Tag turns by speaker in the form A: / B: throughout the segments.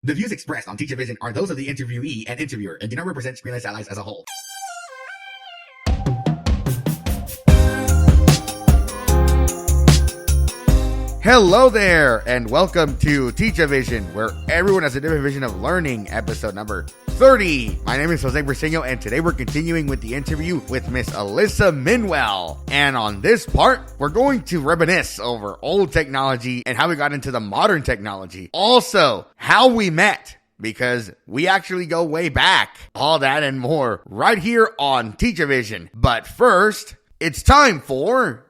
A: The views expressed on Teachavision are those of the interviewee and interviewer and do not represent Screenless Allies as a whole.
B: Hello there, and welcome to Teachavision, where everyone has a different vision of learning, episode number 30. My name is Jose Briseño, and today we're continuing with the interview with Miss Alyssa Minwell. And on this part, we're going to reminisce over old technology and how we got into the modern technology. Also, how we met, because we actually go way back. All that and more right here on Teachavision. But first, it's time for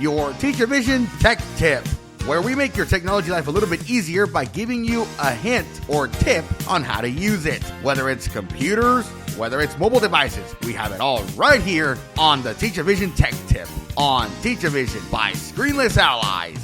B: your Teachavision Tech Tip, where we make your technology life a little bit easier by giving you a hint or tip on how to use it. Whether it's computers, whether it's mobile devices, we have it all right here on the Teachavision Tech Tip on Teachavision by Screenless Allies.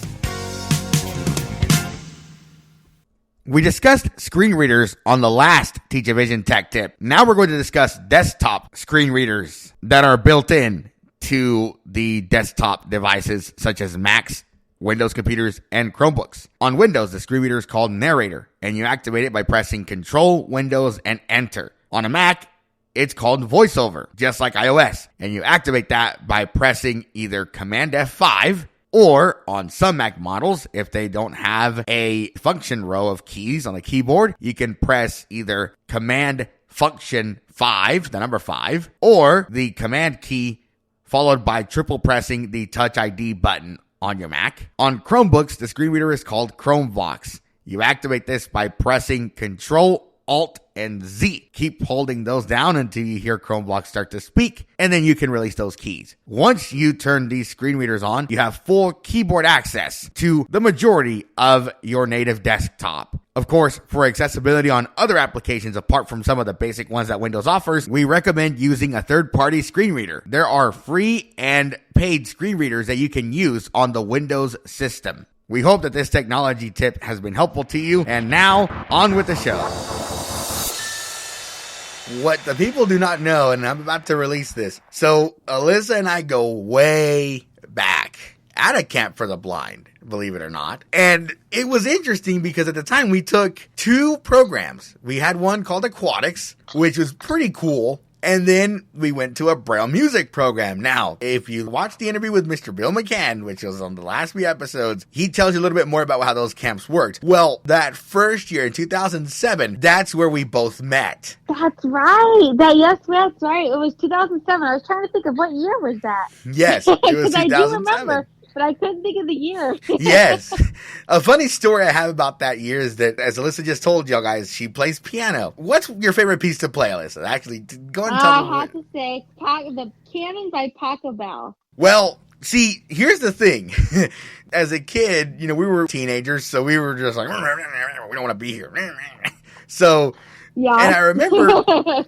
B: We discussed screen readers on the last Teachavision Tech Tip. Now we're going to discuss desktop screen readers that are built in to the desktop devices such as Macs, Windows computers, and Chromebooks. On Windows, the screen reader is called Narrator, and you activate it by pressing Control, Windows, and Enter. On a Mac, it's called VoiceOver, just like iOS, and you activate that by pressing either Command F5, or on some Mac models, if they don't have a function row of keys on the keyboard, you can press either Command Function 5, the number 5, or the Command key followed by triple pressing the Touch ID button on your Mac. On Chromebooks, the screen reader is called Chromevox. You activate this by pressing Control, Alt, and Z. Keep holding those down until you hear Chromevox start to speak, and then you can release those keys. Once you turn these screen readers on, you have full keyboard access to the majority of your native desktop. Of course, for accessibility on other applications apart from some of the basic ones that Windows offers, we recommend using a third-party screen reader. There are free and paid screen readers that you can use on the Windows system. We hope that this technology tip has been helpful to you, and now, on with the show. What the people do not know, and I'm about to release this. So, Alyssa and I go way back at a camp for the blind, believe it or not. And it was interesting because at the time we took two programs. We had one called Aquatics, which was pretty cool. And then we went to a Braille music program. Now, if you watch the interview with Mr. Bill McCann, which was on the last few episodes, he tells you a little bit more about how those camps worked. Well, that first year in 2007, that's where we both met.
C: That's right. That's right. It was 2007. I was trying to think of what year was that.
B: Yes, it was 2007.
C: I do remember, but I couldn't think of the year.
B: Yes. A funny story I have about that year is that, as Alyssa just told y'all guys, she plays piano. What's your favorite piece to play, Alyssa? Actually, go and tell me.
C: I have to say, the Canon by Paco Bell.
B: Well, see, here's the thing. As a kid, we were teenagers, so we were just like, we don't want to be here. So... yeah. And I remember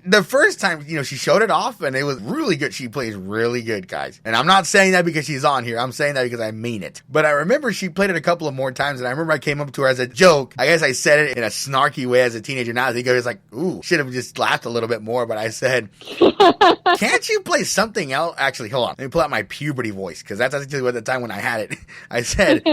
B: the first time, she showed it off and it was really good. She plays really good, guys. And I'm not saying that because she's on here. I'm saying that because I mean it. But I remember she played it a couple of more times, and I remember I came up to her as a joke. I guess I said it in a snarky way as a teenager. Now I think I was like, ooh, should have just laughed a little bit more. But I said, can't you play something else? Actually, hold on. Let me pull out my puberty voice, because that's actually at the time when I had it. I said,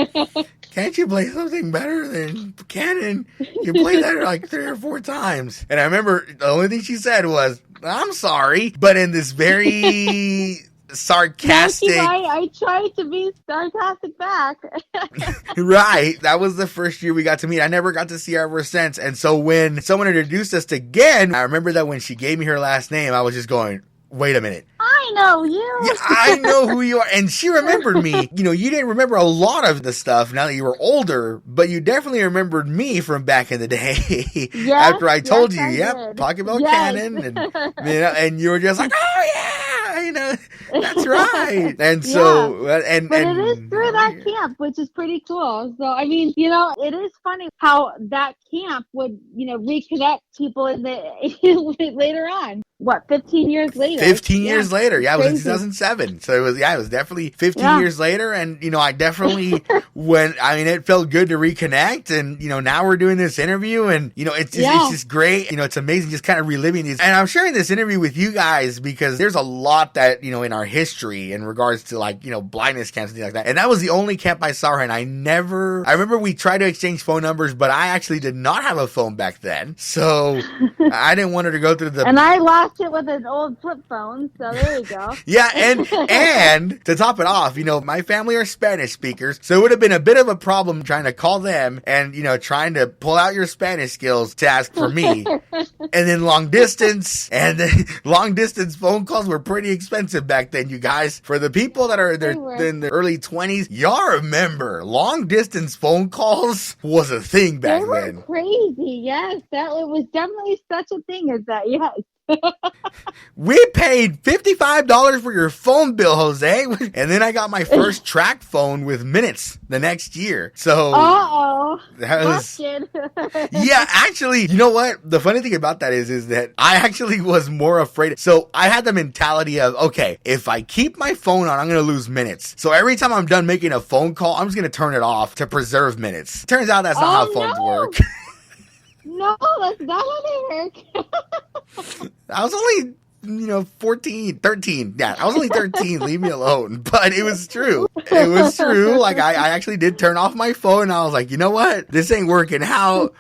B: can't you play something better than Canon? You played that like 3 or 4 times. And I remember the only thing she said was, I'm sorry, but in this very sarcastic...
C: I tried to be sarcastic back.
B: Right. That was the first year we got to meet. I never got to see her ever since. And so when someone introduced us again, I remember that when she gave me her last name, I was just going, wait a minute.
C: I know you.
B: Yeah, I know who you are. And she remembered me. You didn't remember a lot of the stuff now that you were older, but you definitely remembered me from back in the day.
C: Yes,
B: after I told you,
C: did.
B: Pocket Bell Cannon. And you were just like, oh, yeah, that's right. And so,
C: but it is through that camp, which is pretty cool. So, I mean, it is funny how that camp would, reconnect people in the later on. what, 15 years later?
B: 15 years later. Yeah, it was in
C: Crazy.
B: 2007. So it was definitely 15 years later. And, I definitely it felt good to reconnect. And, now we're doing this interview and, it's just great. It's amazing just kind of reliving these. And I'm sharing this interview with you guys because there's a lot that, in our history in regards to blindness camps and things like that. And that was the only camp I saw her. And I remember we tried to exchange phone numbers, but I actually did not have a phone back then. So I didn't want her to go through
C: And I lost it with an old flip phone, so there you go.
B: Yeah, and to top it off, my family are Spanish speakers, so it would have been a bit of a problem trying to call them and, trying to pull out your Spanish skills to ask for me. And then long distance phone calls were pretty expensive back then, you guys. For the people that are in their early 20s, y'all remember, long distance phone calls was a thing back then.
C: They were crazy, yes. It was definitely such a thing as that, yes.
B: We paid $55 for your phone bill, Jose, and then I got my first track phone with minutes the next year. So that was yeah. Actually, you know what? The funny thing about that is that I actually was more afraid. So I had the mentality of, okay, if I keep my phone on, I'm going to lose minutes. So every time I'm done making a phone call, I'm just going to turn it off to preserve minutes. Turns out that's not how phones work.
C: No, that's not how they work.
B: I was only, 13. Yeah, I was only 13. Leave me alone. But it was true. It was true. Like, I actually did turn off my phone. And I was like, you know what? This ain't working. How?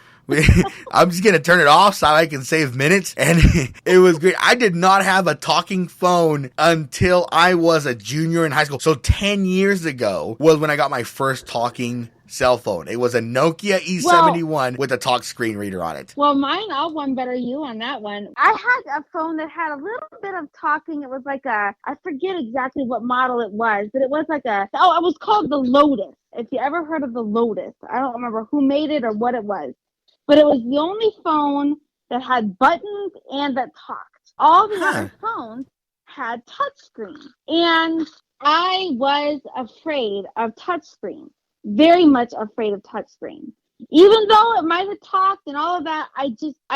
B: I'm just going to turn it off so I can save minutes. And it was great. I did not have a talking phone until I was a junior in high school. So 10 years ago was when I got my first talking cell phone. It was a Nokia E71 with a talk screen reader on it.
C: Well, mine, I'll one better you on that one. I had a phone that had a little bit of talking. It was like I forget exactly what model it was, but it was like it was called the Lotus. If you ever heard of the Lotus, I don't remember who made it or what it was, but it was the only phone that had buttons and that talked. All the other phones had touchscreen, and I was afraid of touchscreen. Very much afraid of touchscreen. Even though it might have talked and all of that, I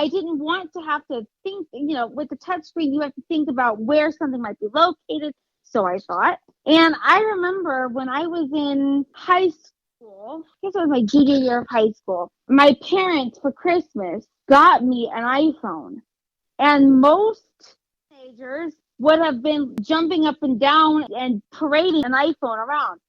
C: didn't want to have to think, with the touchscreen, you have to think about where something might be located. So I thought. And I remember when I was in high school, I guess it was my junior year of high school, my parents for Christmas got me an iPhone. And most teenagers would have been jumping up and down and parading an iPhone around.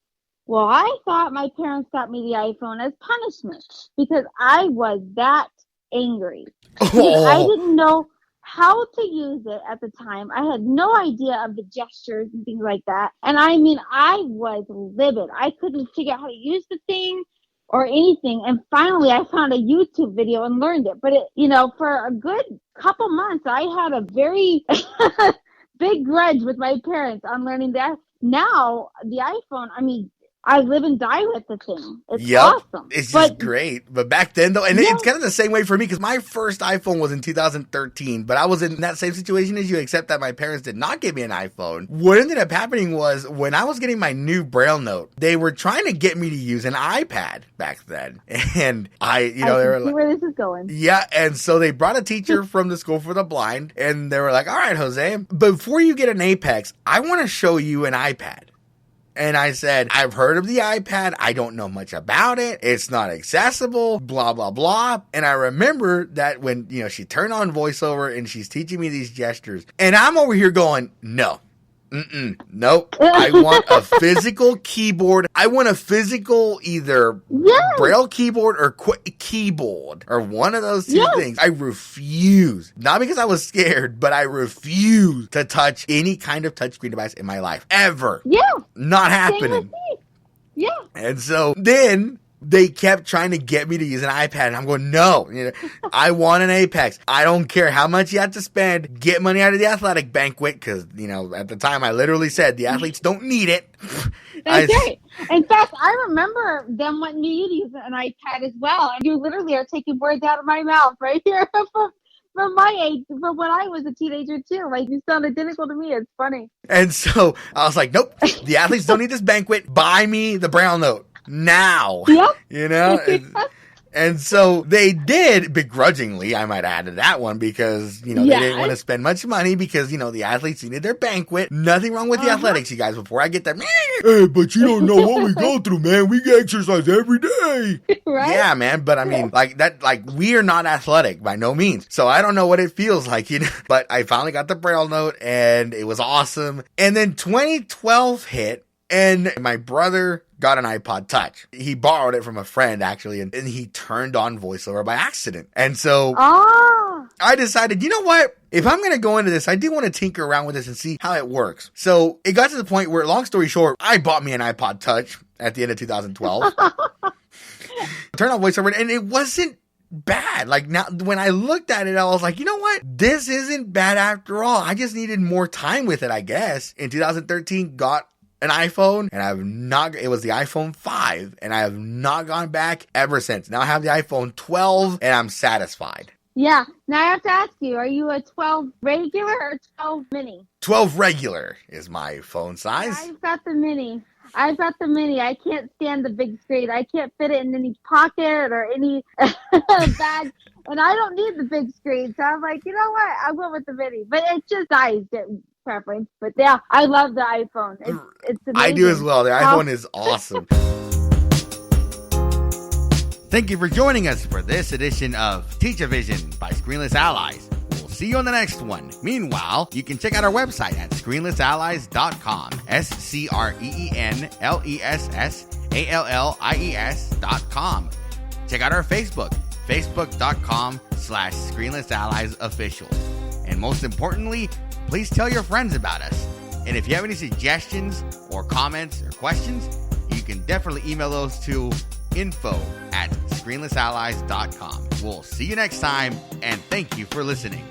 C: Well, I thought my parents got me the iPhone as punishment because I was that angry.
B: Oh.
C: I didn't know how to use it at the time. I had no idea of the gestures and things like that. And I was livid. I couldn't figure out how to use the thing or anything. And finally, I found a YouTube video and learned it. But, for a good couple months, I had a very big grudge with my parents on learning that. Now, the iPhone, I live and die with the thing. It's awesome.
B: It's just great. But back then, though, and it's kind of the same way for me because my first iPhone was in 2013, but I was in that same situation as you, except that my parents did not give me an iPhone. What ended up happening was when I was getting my new Braille note, they were trying to get me to use an iPad back then. And I they were
C: like, where this is going.
B: Yeah. And so they brought a teacher from the school for the blind and they were like, all right, Jose, before you get an Apex, I want to show you an iPad. And I said, I've heard of the iPad. I don't know much about it. It's not accessible, blah, blah, blah. And I remember that when, she turned on voiceover and she's teaching me these gestures. And I'm over here going, no. Nope. I want a physical keyboard. I want a physical either Braille keyboard or keyboard or one of those two things. I refuse. Not because I was scared, but I refuse to touch any kind of touchscreen device in my life. Ever.
C: Yeah.
B: Not happening.
C: Yeah.
B: And so then they kept trying to get me to use an iPad, and I'm going, no, I want an Apex. I don't care how much you have to spend. Get money out of the athletic banquet, because, at the time I literally said the athletes don't need it.
C: That's right. In fact, I remember them wanting you to use an iPad as well. And you literally are taking words out of my mouth right here from my age, from when I was a teenager too. Like, you sound identical to me. It's funny.
B: And so I was like, nope, the athletes don't need this banquet. Buy me the Braille note. Now,
C: Yep.
B: And so they did, begrudgingly, I might add to that one, because, they didn't want to spend much money because, the athletes needed their banquet. Nothing wrong with the athletics, you guys, before I get that. Hey, but you don't know what we go through, man. We exercise every day.
C: Right?
B: Yeah, man. But I mean, we are not athletic by no means. So I don't know what it feels like, but I finally got the Braille note and it was awesome. And then 2012 hit. And my brother got an iPod Touch. He borrowed it from a friend, actually, and he turned on voiceover by accident. And so I decided, you know what? If I'm going to go into this, I do want to tinker around with this and see how it works. So it got to the point where, long story short, I bought me an iPod Touch at the end of 2012. Turned on voiceover, and it wasn't bad. Like, now, when I looked at it, I was like, you know what? This isn't bad after all. I just needed more time with it, I guess. In 2013, got an iPhone, and it was the iPhone 5, and I have not gone back ever since. Now I have the iPhone 12, and I'm satisfied.
C: Yeah. Now I have to ask you, are you a 12 regular or 12 mini?
B: 12 regular is my phone size.
C: I've got the mini. I can't stand the big screen. I can't fit it in any pocket or any bag. And I don't need the big screen. So I'm like, you know what? I'll go with the mini. But it's just preference. But yeah, I love the iPhone. It's amazing.
B: I do as well. The iPhone is awesome. Thank you for joining us for this edition of Teachavision by Screenless Allies. We'll see you on the next one. Meanwhile, you can check out our website at screenlessallies.com. SCREENLESSALLIES.com. Check out our Facebook, facebook.com/ScreenlessAlliesOfficial. And most importantly, please tell your friends about us. And if you have any suggestions or comments or questions, you can definitely email those to info@screenlessallies.com. We'll see you next time, and thank you for listening.